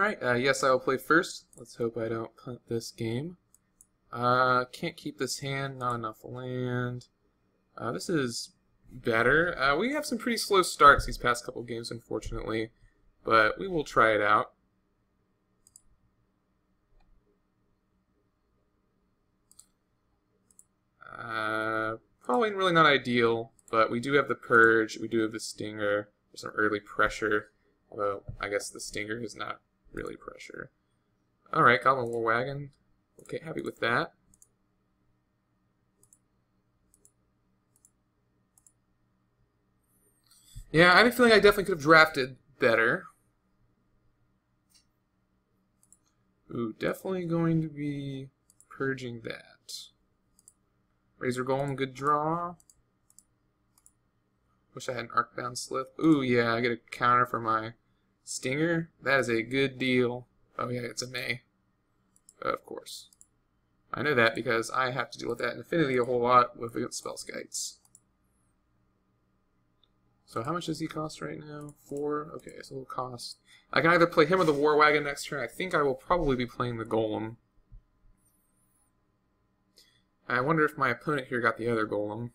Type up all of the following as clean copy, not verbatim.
Alright, yes, I will play first. Let's hope I don't punt this game. Can't keep this hand, not enough land. This is better. We have some pretty slow starts these past couple games, unfortunately, but we will try it out. Probably really not ideal, but we do have the Purge, we do have the Stinger, there's some early pressure, although I guess the Stinger is not really pressure. Alright, Goblin War Wagon. Okay, happy with that. Yeah, I have a feeling I definitely could have drafted better. Ooh, definitely going to be purging that. Razor Golem, good draw. Wish I had an Arcbound Slip. Ooh, yeah, I get a counter for my Stinger. That is a good deal. Oh, yeah, it's a May. Of course. I know that because I have to deal with that in Affinity a whole lot with against Spellskites. So how much does he cost right now? 4? Okay, so it'll cost... I can either play him or the War Wagon next turn. I think I will probably be playing the Golem. I wonder if my opponent here got the other Golem.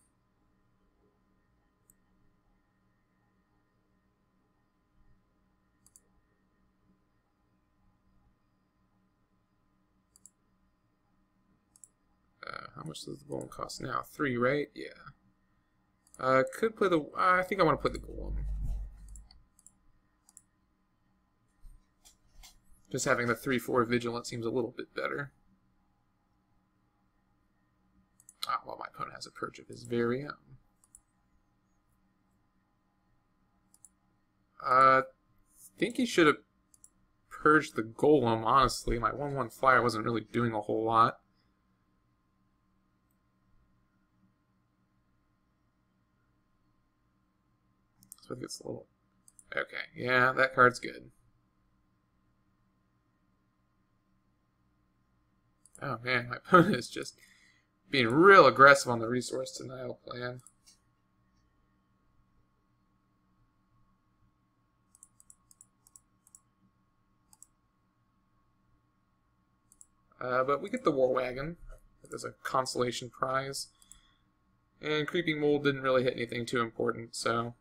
How much does the Golem cost now? 3, right? Yeah. Could play the... I think I want to play the Golem. Just having the 3/4 Vigilant seems a little bit better. Ah, well, my opponent has a Purge of his very own. I think he should have purged the Golem, honestly. My 1/1 flyer wasn't really doing a whole lot. So it gets a little... Okay, yeah, that card's good. Oh man, my opponent is just being real aggressive on the resource denial plan. But we get the War Wagon as a consolation prize. And Creeping Mold didn't really hit anything too important, so...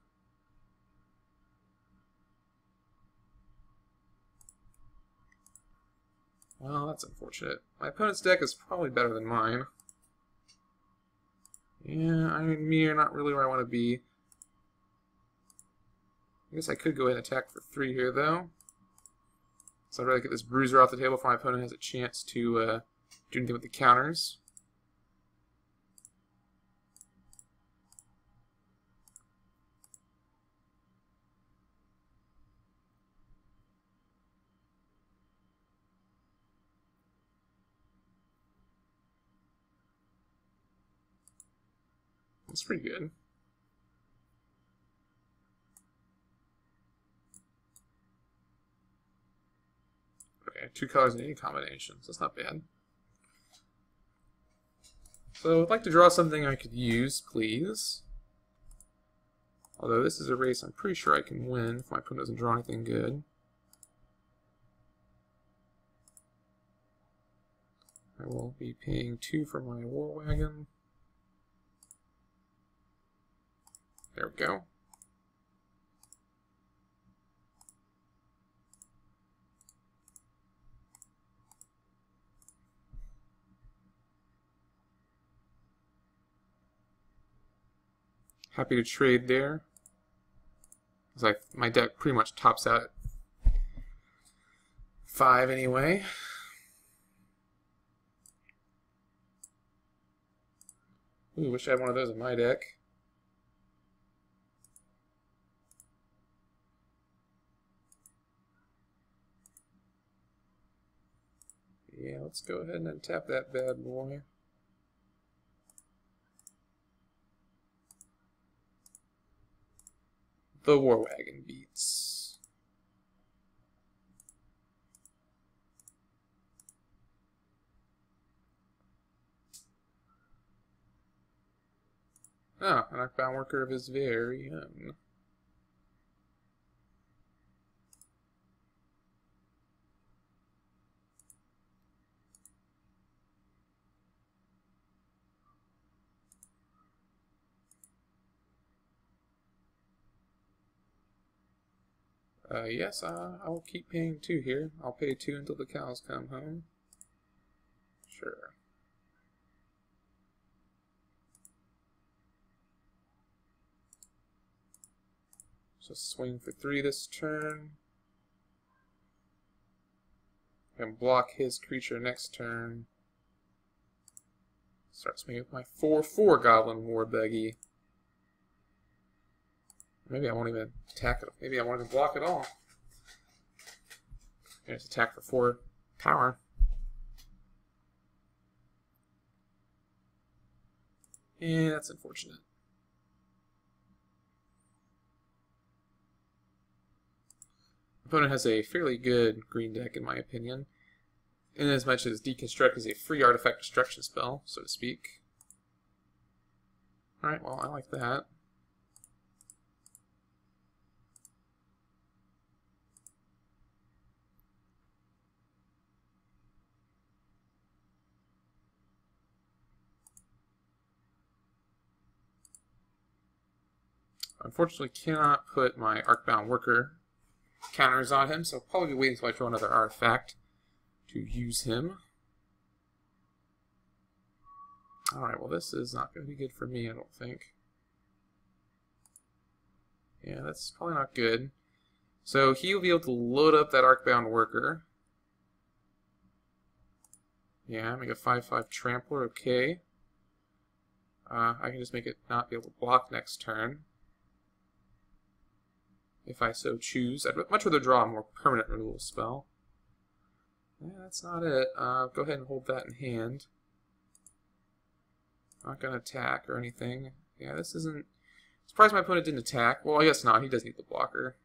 Well, that's unfortunate. My opponent's deck is probably better than mine. Yeah, I mean, me are not really where I want to be. I guess I could go ahead and attack for 3 here, though. So I'd rather get this Bruiser off the table before my opponent has a chance to do anything with the counters. That's pretty good. Okay, 2 colors in any combinations. That's not bad. So I'd like to draw something I could use, please. Although this is a race I'm pretty sure I can win if my opponent doesn't draw anything good. I will be paying 2 for my War Wagon. There we go. Happy to trade there. Because my deck pretty much tops out at 5 anyway. Ooh, wish I had one of those in my deck. Yeah, let's go ahead and untap that bad boy. The War Wagon beats. Oh, an Arcbound Worker of his very own. Yes, I will keep paying 2 here. I'll pay 2 until the cows come home. Sure. So swing for 3 this turn. And block his creature next turn. Start swinging with my 4/4 Goblin Warbeggy. Maybe I won't even attack it. Maybe I won't even block at all. Just attack for 4 power. Yeah, that's unfortunate. Opponent has a fairly good green deck, in my opinion, in as much as Deconstruct is a free artifact destruction spell, so to speak. Alright, well, I like that. Unfortunately, cannot put my Arcbound Worker counters on him, so I'll probably be waiting until I draw another artifact to use him. Alright, well this is not going to be good for me, I don't think. Yeah, that's probably not good. So he'll be able to load up that Arcbound Worker. Yeah, make a 5/5 Trampler, okay. I can just make it not be able to block next turn, if I so choose. I'd much rather draw a more permanent removal spell. Yeah, that's not it. Go ahead and hold that in hand. Not going to attack or anything. Yeah, this isn't... Surprised my opponent didn't attack. Well, I guess not. He does need the blocker.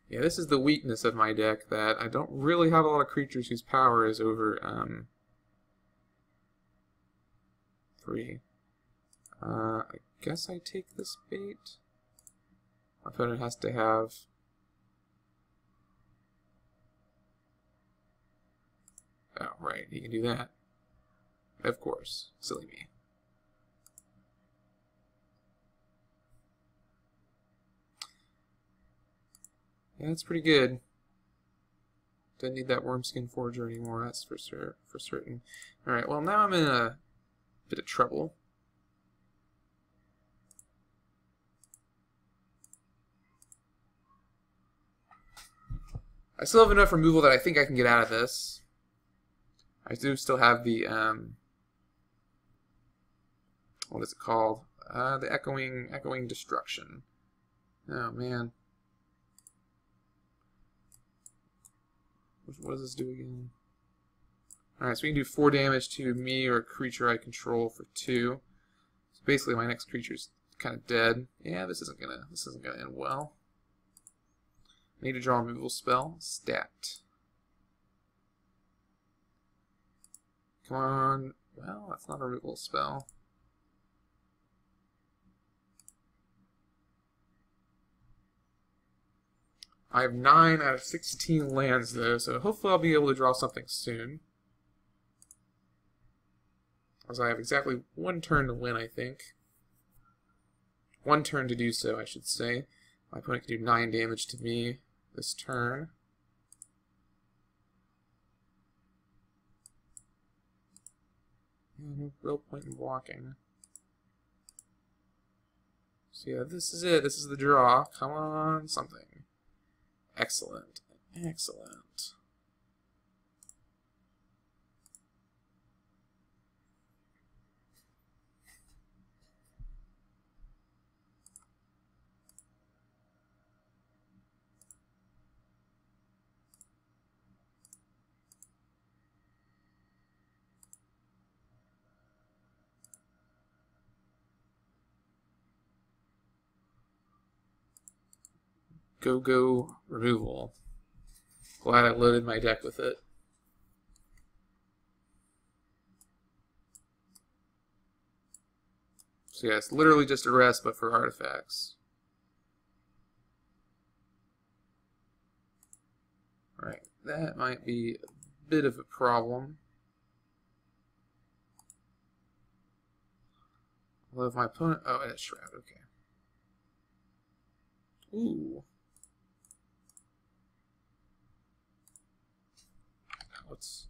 Yeah, this is the weakness of my deck, that I don't really have a lot of creatures whose power is over 3. I guess I take this bait. My opponent has to have... Oh, right, he can do that. Of course. Silly me. Yeah, that's pretty good. Doesn't need that Wormskin Forger anymore, that's for certain. Alright, well now I'm in a bit of trouble. I still have enough removal that I think I can get out of this. I do still have the, what is it called? The Echoing Destruction. Oh, man. What does this do again? Alright, so we can do 4 damage to me or a creature I control for 2. So basically my next creature's kind of dead. Yeah, this isn't gonna end well. I need to draw a removal spell. Stat. Come on. Well, that's not a removal spell. I have 9 out of 16 lands, though, so hopefully I'll be able to draw something soon. As I have exactly 1 turn to win, I think. 1 turn to do so, I should say. My opponent can do 9 damage to me this turn. No real point in blocking. So yeah, this is it. This is the draw. Come on, something. Excellent. Excellent. Go removal. Glad I loaded my deck with it. So yeah, it's literally just a rest, but for artifacts. Right, that might be a bit of a problem. Although if my opponent... Oh, it's Shroud, okay. Ooh. Now let's...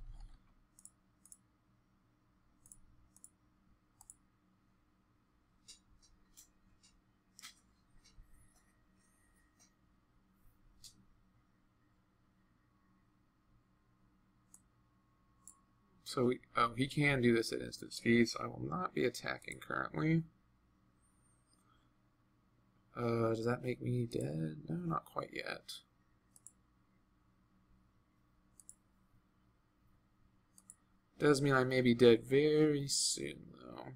So he can do this at instant speed, so I will not be attacking currently. Does that make me dead? No, not quite yet. Does mean I may be dead very soon, though.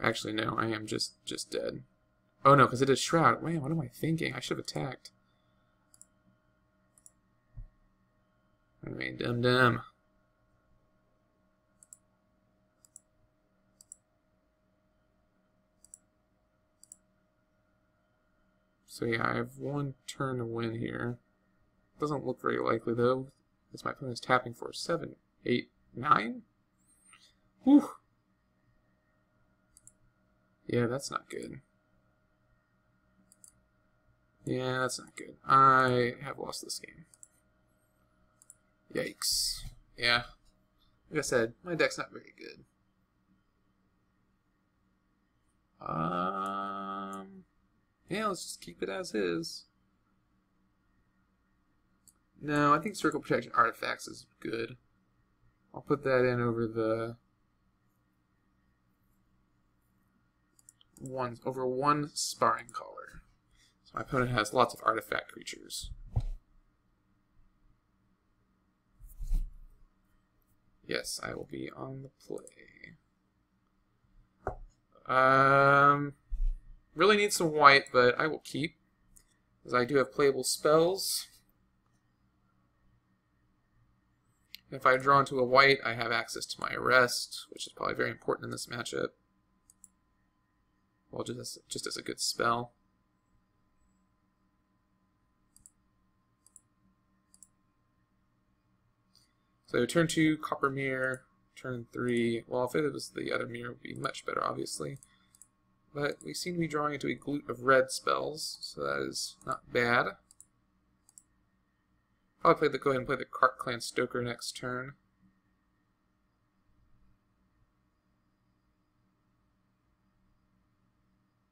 Actually, no, I am just dead. Oh no, because it is Shroud. Man, what am I thinking? I should have attacked. I mean, dumb. So yeah, I have one turn to win here. Doesn't look very likely though, as my opponent's tapping for 7, 8, 9. Whew. Yeah, that's not good. Yeah, that's not good. I have lost this game. Yikes. Yeah. Like I said, my deck's not very good. Yeah, let's just keep it as is. No, I think Circle Protection Artifacts is good. I'll put that in over the one Sparring Collar. So my opponent has lots of artifact creatures. Yes, I will be on the play. Really need some white, but I will keep, because I do have playable spells. If I draw into a white, I have access to my Arrest, which is probably very important in this matchup. Well, just as a good spell. So turn 2, Copper Mirror. Turn 3, well, if it was the other mirror, it would be much better, obviously. But we seem to be drawing into a glute of red spells, so that is not bad. Probably go ahead and play the Cart Clan Stoker next turn.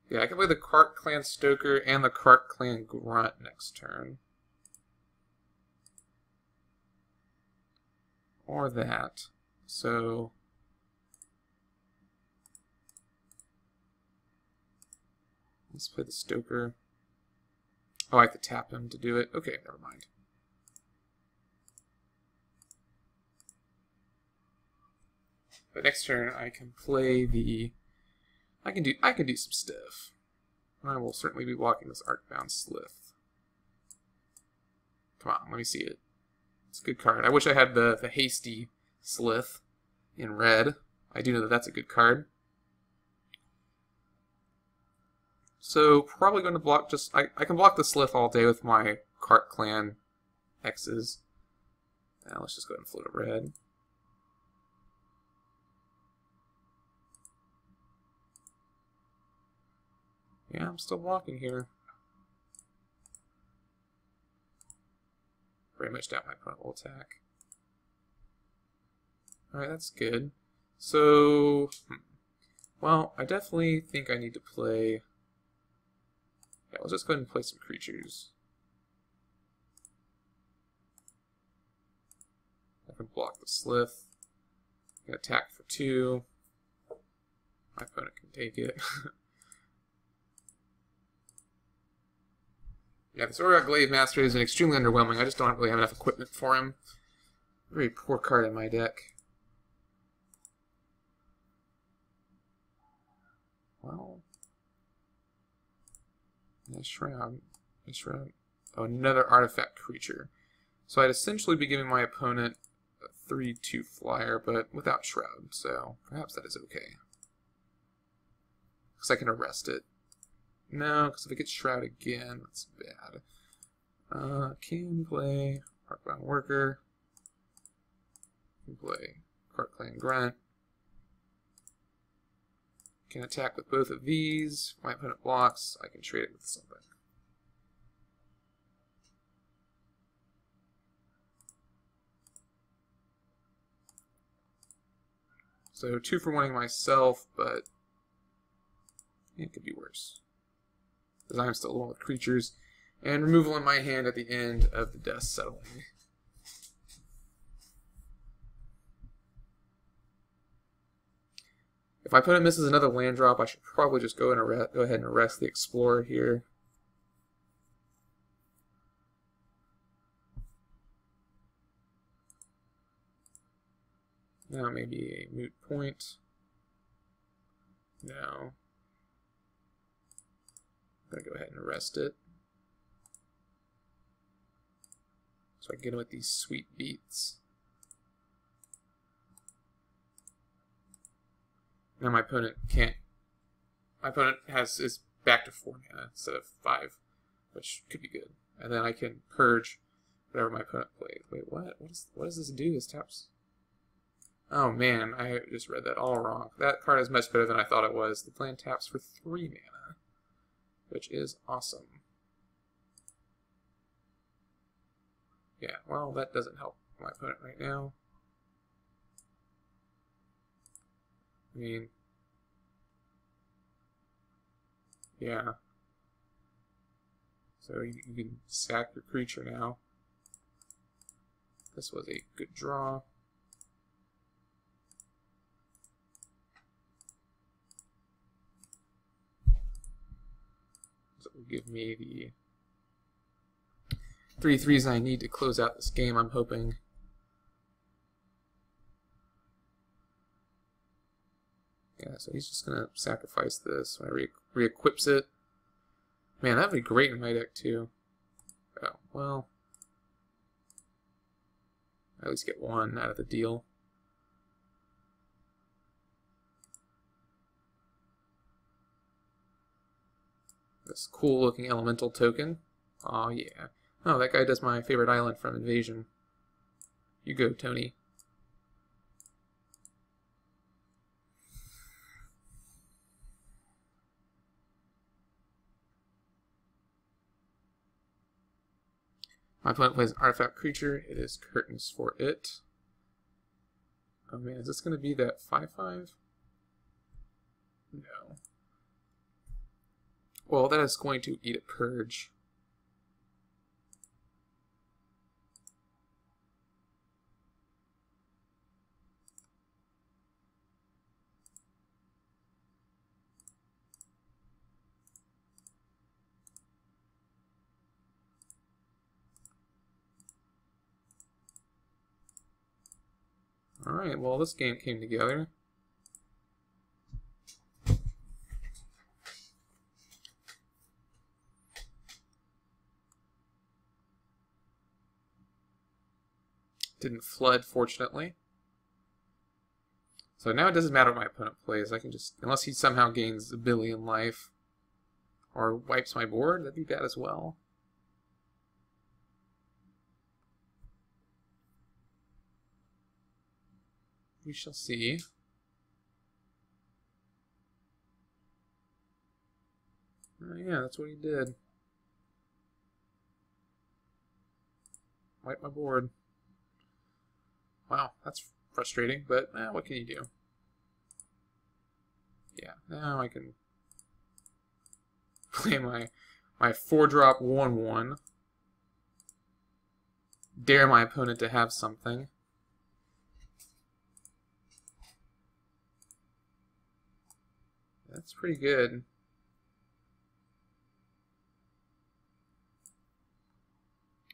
Yeah, I can play the Cart Clan Stoker and the Cart Clan Grunt next turn. Or that. So let's play the Stoker. Oh, I have to tap him to do it. Okay, never mind. But next turn I can play the I can do some stuff. I will certainly be blocking this Arcbound Slith. Come on, let me see it. It's a good card. I wish I had the Hasty Slith in red. I do know that that's a good card. So probably going to block just I can block the Slith all day with my Cart Clan X's. Now let's just go ahead and float a red. Yeah, I'm still blocking here. Very much doubt my opponent will attack. Alright, that's good. So, well, I definitely think I need to play... Yeah, let's just go ahead and play some creatures. I can block the Slith. I can attack for 2. My opponent can take it. Yeah, this Aura Glaive Master is extremely underwhelming. I just don't really have enough equipment for him. Very poor card in my deck. Well, nice Shroud. Nice Shroud. Oh, another artifact creature. So I'd essentially be giving my opponent a 3/2 flyer, but without Shroud. So perhaps that is okay. Because I can arrest it. No, because if it gets Shroud again, that's bad. Can play Parkbound Worker. Can play Cart Clan Grunt. Can attack with both of these. If my opponent blocks, I can trade it with something. So 2 for winning myself, but it could be worse. Because I'm still alone with creatures. And removal in my hand at the end of the death settling. If my opponent misses another land drop, I should probably just go ahead and arrest the Explorer here. Now maybe a moot point. No. I'm going to go ahead and arrest it. So I can get him with these sweet beats. Now my opponent can't. My opponent is back to 4 mana instead of 5, which could be good. And then I can purge whatever my opponent played. Wait, what? What does this do? This taps. Oh man, I just read that all wrong. That card is much better than I thought it was. The plan taps for 3 mana, which is awesome. Yeah, well, that doesn't help my opponent right now. I mean, yeah. So you can sack your creature now. This was a good draw. So it will give me the 3/3s I need to close out this game, I'm hoping. Yeah, so he's just going to sacrifice this when I re-equips it. Man, that would be great in my deck, too. Oh, well. I at least get 1 out of the deal. This cool-looking elemental token. Oh, yeah. Oh, that guy does my favorite island from Invasion. You go, Tony. My opponent plays an artifact creature. It is curtains for it. Oh man, is this going to be that 5/5? No. Well, that is going to eat a purge. Alright, well this game came together. Didn't flood, fortunately. So now it doesn't matter what my opponent plays. I can just, unless he somehow gains 1 billion life or wipes my board, that'd be bad as well. We shall see. Yeah, that's what he did. Wipe my board. Wow, that's frustrating, but what can you do? Yeah, now I can play my 4-drop 1/1. Dare my opponent to have something. That's pretty good.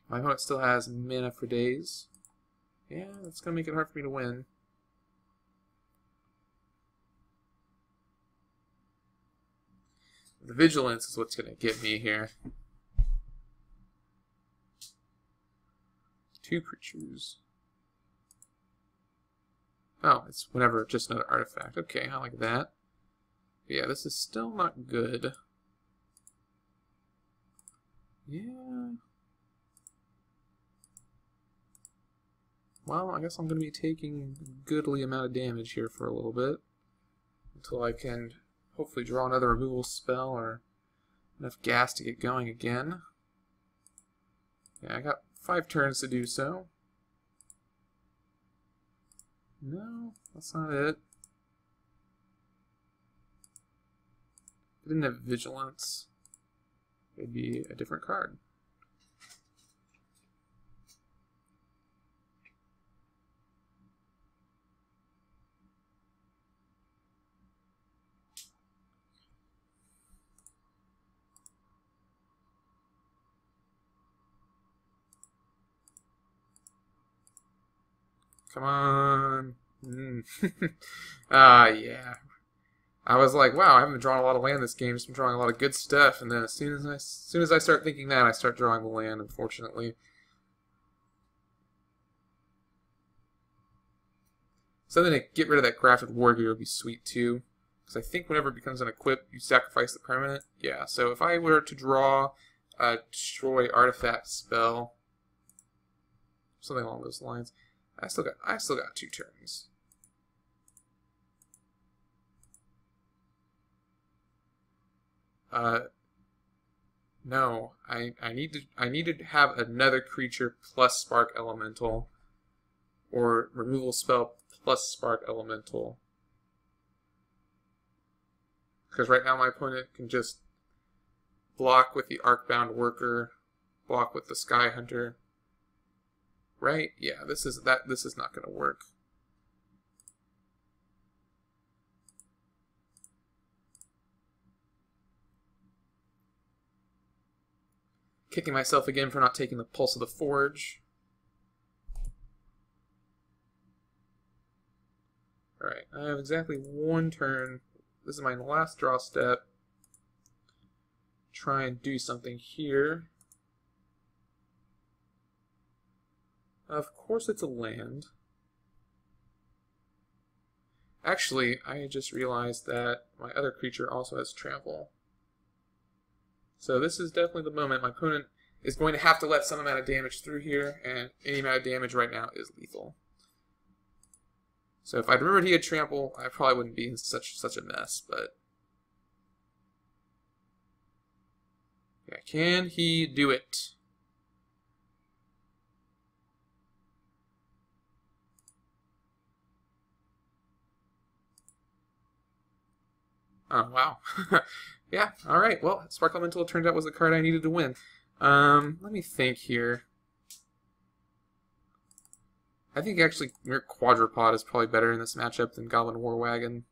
My opponent still has mana for days. Yeah, that's going to make it hard for me to win. The vigilance is what's going to get me here. 2 creatures. Oh, it's whenever just another artifact. Okay, I like that. Yeah, this is still not good. Yeah. well, I guess I'm going to be taking a goodly amount of damage here for a little bit until I can hopefully draw another removal spell or enough gas to get going again. Yeah, I got 5 turns to do so. No, that's not it. If it didn't have Vigilance, it'd be a different card. Come on. Yeah. I was like, wow, I haven't drawn a lot of land this game, so I'm drawing a lot of good stuff, and then as soon as I start thinking that, I start drawing the land, unfortunately. Something to get rid of that Grafted War Gear would be sweet too, because I think whenever it becomes an equip, you sacrifice the permanent. Yeah, so if I were to draw a Destroy Artifact spell, something along those lines, I still got 2 turns. No, I need to have another creature plus Spark Elemental, or removal spell plus Spark Elemental. Because right now my opponent can just block with the Arcbound Worker, block with the Sky Hunter. Right? Yeah, this is not going to work. Kicking myself again for not taking the Pulse of the Forge. Alright, I have exactly 1 turn. This is my last draw step. Try and do something here. Of course it's a land. Actually, I just realized that my other creature also has trample. So this is definitely the moment. My opponent is going to have to let some amount of damage through here, and any amount of damage right now is lethal. So if I'd remembered he had trample, I probably wouldn't be in such a mess, but yeah, can he do it? Oh, wow. Yeah, alright. Well, Spark Elemental turned out was the card I needed to win. Let me think here. I think actually Mere Quadrupod is probably better in this matchup than Goblin War Wagon.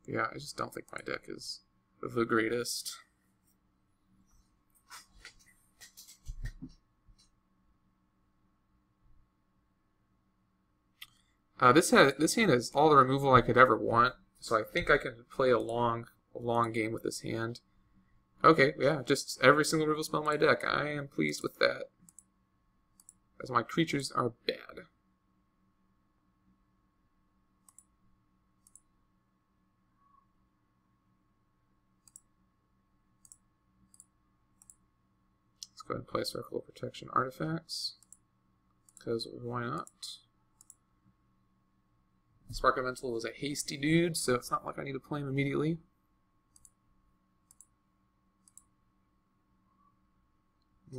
Yeah, I just don't think my deck is the greatest. This hand has all the removal I could ever want, so I think I can play a long game with this hand. Okay, yeah, just every single removal spell in my deck. I am pleased with that, as my creatures are bad. Let's go ahead and play Circle of Protection artifacts, because why not? Spark Elemental is a hasty dude, so it's not like I need to play him immediately.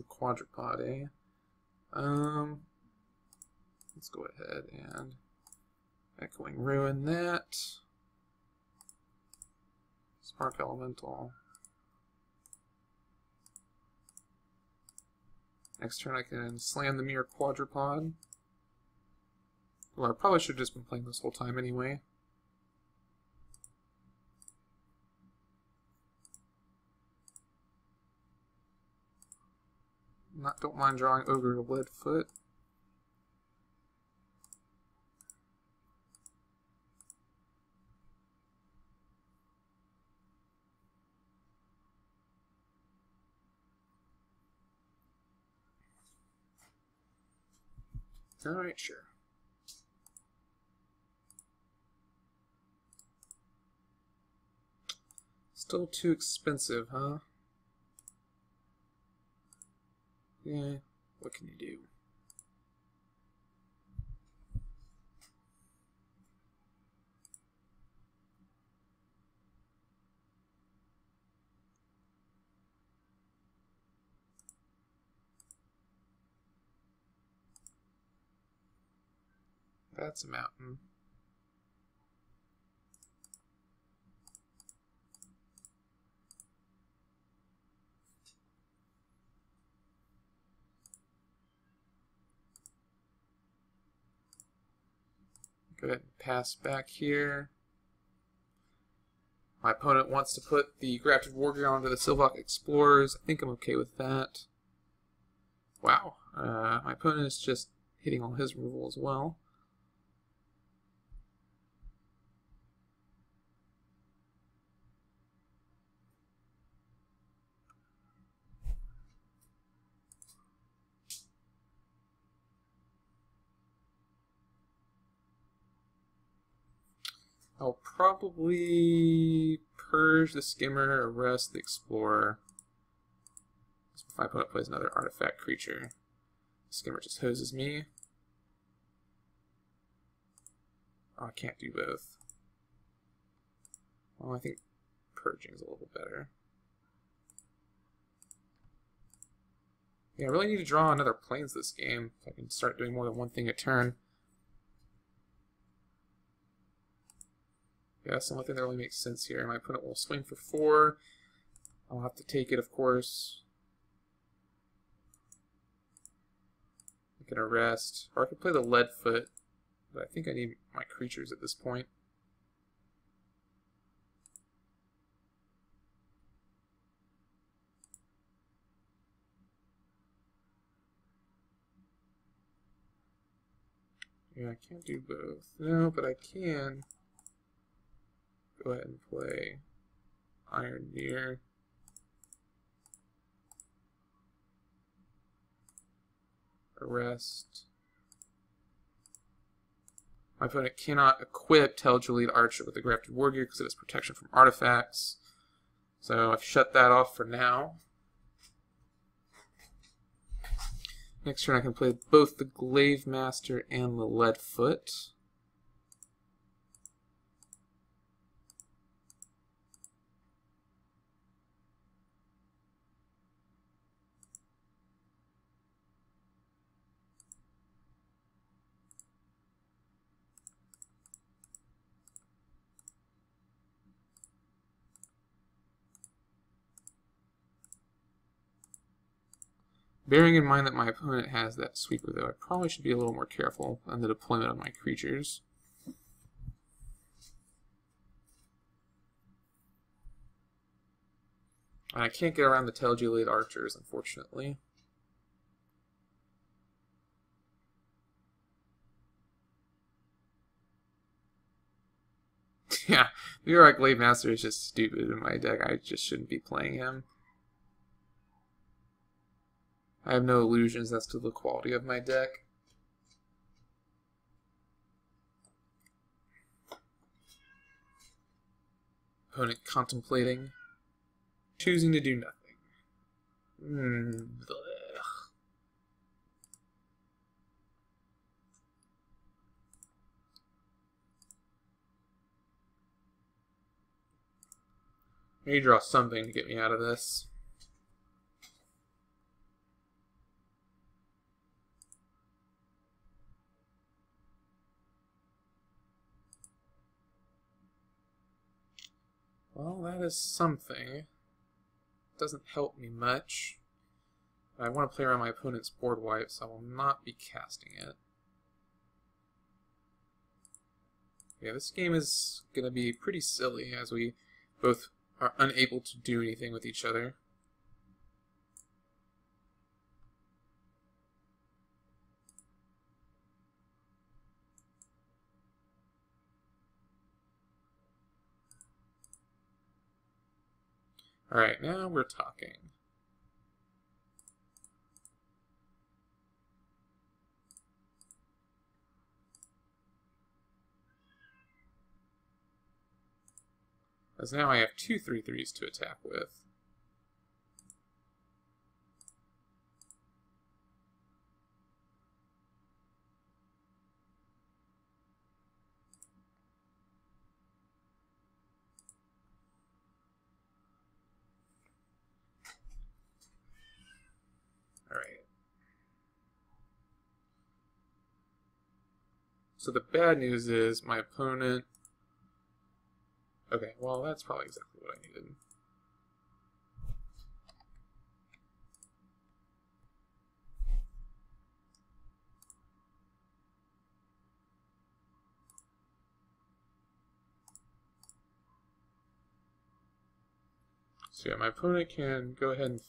Quadrupod, eh? Let's go ahead and Echoing Ruin that. Spark Elemental. Next turn I can slam the Mere Quadrupod. Well, I probably should have just been playing this whole time anyway. Don't mind drawing Ogre to Leadfoot. Alright, sure. Still too expensive, huh? Yeah, what can you do? That's a mountain. Go ahead and pass back here. My opponent wants to put the Grafted Warrior onto the Silvok Explorers. I think I'm okay with that. Wow. My opponent is just hitting all his removal as well. I'll probably purge the Skimmer, arrest the Explorer. If my opponent plays another artifact creature, the Skimmer just hoses me. Oh, I can't do both. Well, I think purging is a little better. Yeah, I really need to draw another planes this game so I can start doing more than one thing a turn. Yeah, that's the only thing that really makes sense here. My opponent will swing for 4. I'll have to take it, of course. I can arrest. Or I could play the Leadfoot, but I think I need my creatures at this point. Yeah, I can't do both. No, but I can go ahead and play Iron Deer. Arrest. My opponent cannot equip Tel'Jalid Archer with the Grafted Wargear because it has protection from artifacts. So I've shut that off for now. Next turn I can play both the Glaive Master and the Leadfoot. Bearing in mind that my opponent has that sweeper, though, I probably should be a little more careful on the deployment of my creatures. And I can't get around the Tel'Jalid Archers, unfortunately. Yeah, the Urok Glaive Master is just stupid in my deck. I just shouldn't be playing him. I have no illusions as to the quality of my deck. Opponent contemplating. Choosing to do nothing. Maybe draw something to get me out of this. Well, that is something. Doesn't help me much. But I want to play around my opponent's board wipe, so I will not be casting it. Yeah, this game is going to be pretty silly as we both are unable to do anything with each other. Alright, now we're talking. As now I have 2 3/3s to attack with. So the bad news is my opponent... Okay, well that's probably exactly what I needed. So yeah, my opponent can go ahead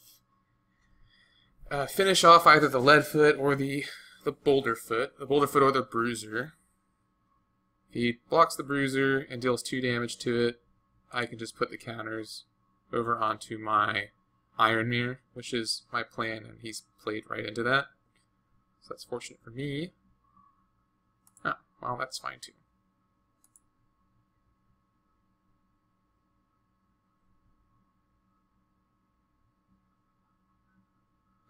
and finish off either the lead foot or the boulder foot or the bruiser. If he blocks the bruiser and deals 2 damage to it, I can just put the counters over onto my Iron Mirror, which is my plan, and he's played right into that. So that's fortunate for me. Oh, well, that's fine too.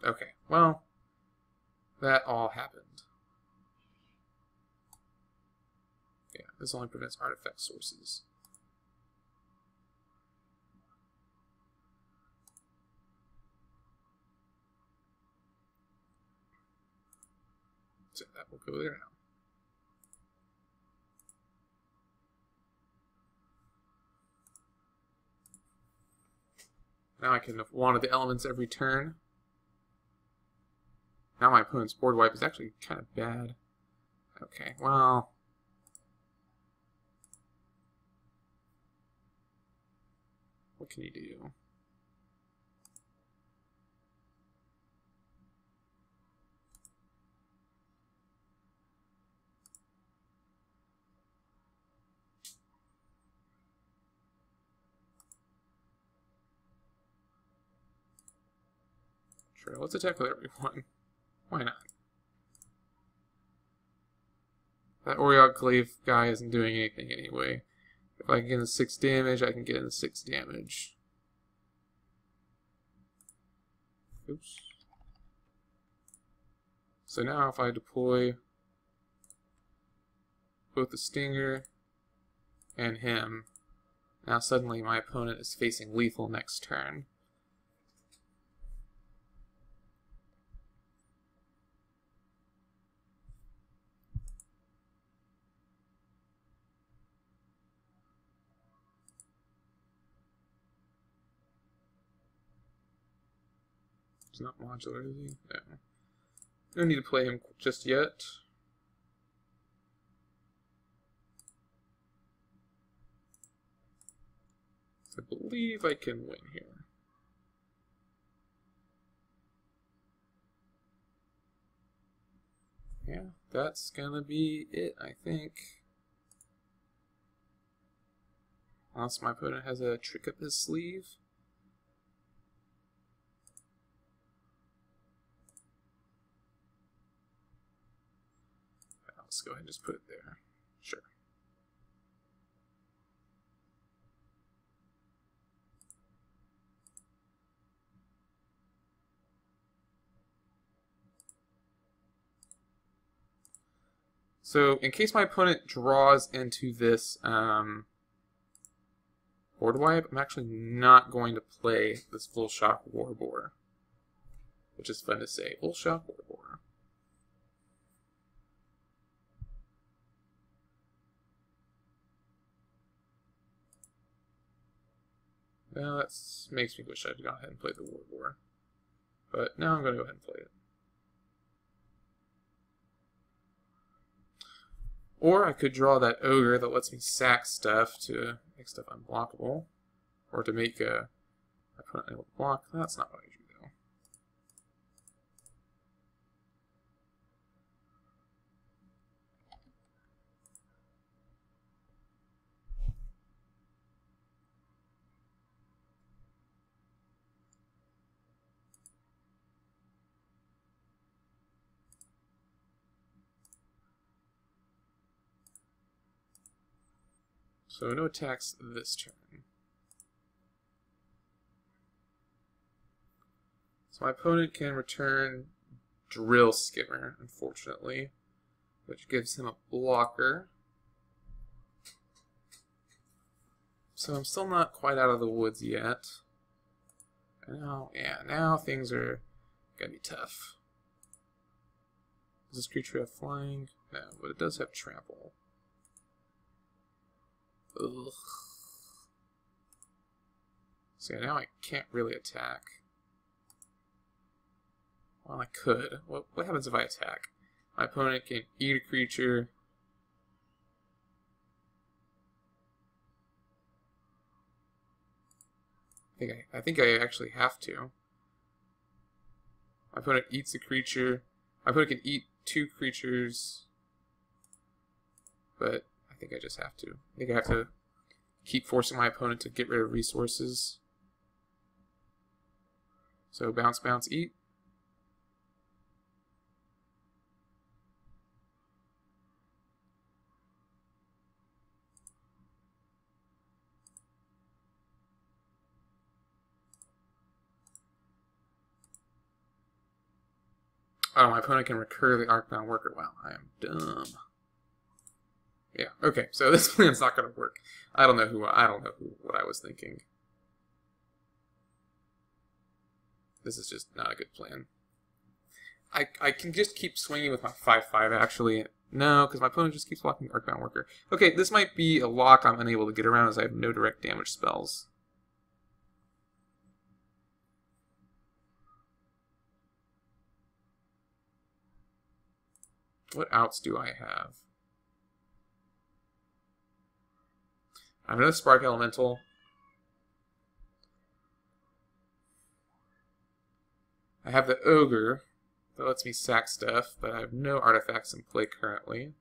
Okay, well, that all happened. Yeah, this only prevents artifact sources. So that will go there now. Now I can have one of the elements every turn. Now my opponent's board wipe is actually kind of bad. Okay, well... What can he do? Sure, let's attack with everyone. Why not? That Oriog Glaive guy isn't doing anything anyway. If I can get in the 6 damage, I can get in the 6 damage. Oops. So now if I deploy both the Stinger and him, now suddenly my opponent is facing lethal next turn. It's not modular, is he? No. Don't need to play him just yet. I believe I can win here. Yeah, that's gonna be it, I think. Unless my opponent has a trick up his sleeve. Let's go ahead and just put it there. Sure. So, in case my opponent draws into this board wipe, I'm actually not going to play this Full Shock Warboar, which is fun to say. Full Shock Warboar. Well, that makes me wish I'd gone ahead and played the Warboar. But now I'm going to go ahead and play it. Or I could draw that Ogre that lets me sack stuff to make stuff unblockable. Or to make a opponent able to block. That's not what I do, though. So no attacks this turn. So my opponent can return Drill Skimmer, unfortunately, which gives him a blocker. So I'm still not quite out of the woods yet. Now, yeah, now things are gonna be tough. Does this creature have flying? No, but it does have trample. Ugh. So now I can't really attack. Well, I could. What happens if I attack? My opponent can eat a creature. I think I actually have to. My opponent eats a creature. My opponent can eat 2 creatures. But I think I just have to. I think I have to keep forcing my opponent to get rid of resources. So bounce, bounce, eat. Oh, my opponent can recur the Arcbound Worker. Wow, I am dumb. Yeah, okay, so this plan's not going to work. I don't know what I was thinking. This is just not a good plan. I can just keep swinging with my 5/5, actually. No, because my opponent just keeps blocking the Arcbound Worker. Okay, this might be a lock I'm unable to get around as I have no direct damage spells. What outs do I have? I have another Spark Elemental. I have the Ogre that lets me sack stuff, but I have no artifacts in play currently.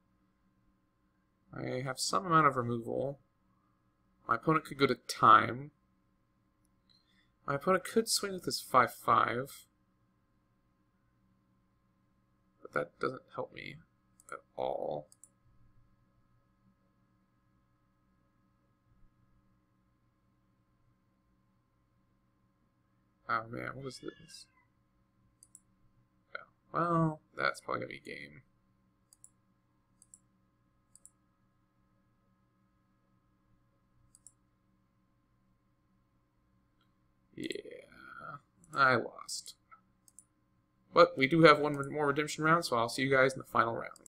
I have some amount of removal. My opponent could go to time. My opponent could swing with his 5/5. But that doesn't help me at all. Oh man, what is this? Oh, well, that's probably gonna be game. Yeah, I lost. But we do have one more redemption round, so I'll see you guys in the final round.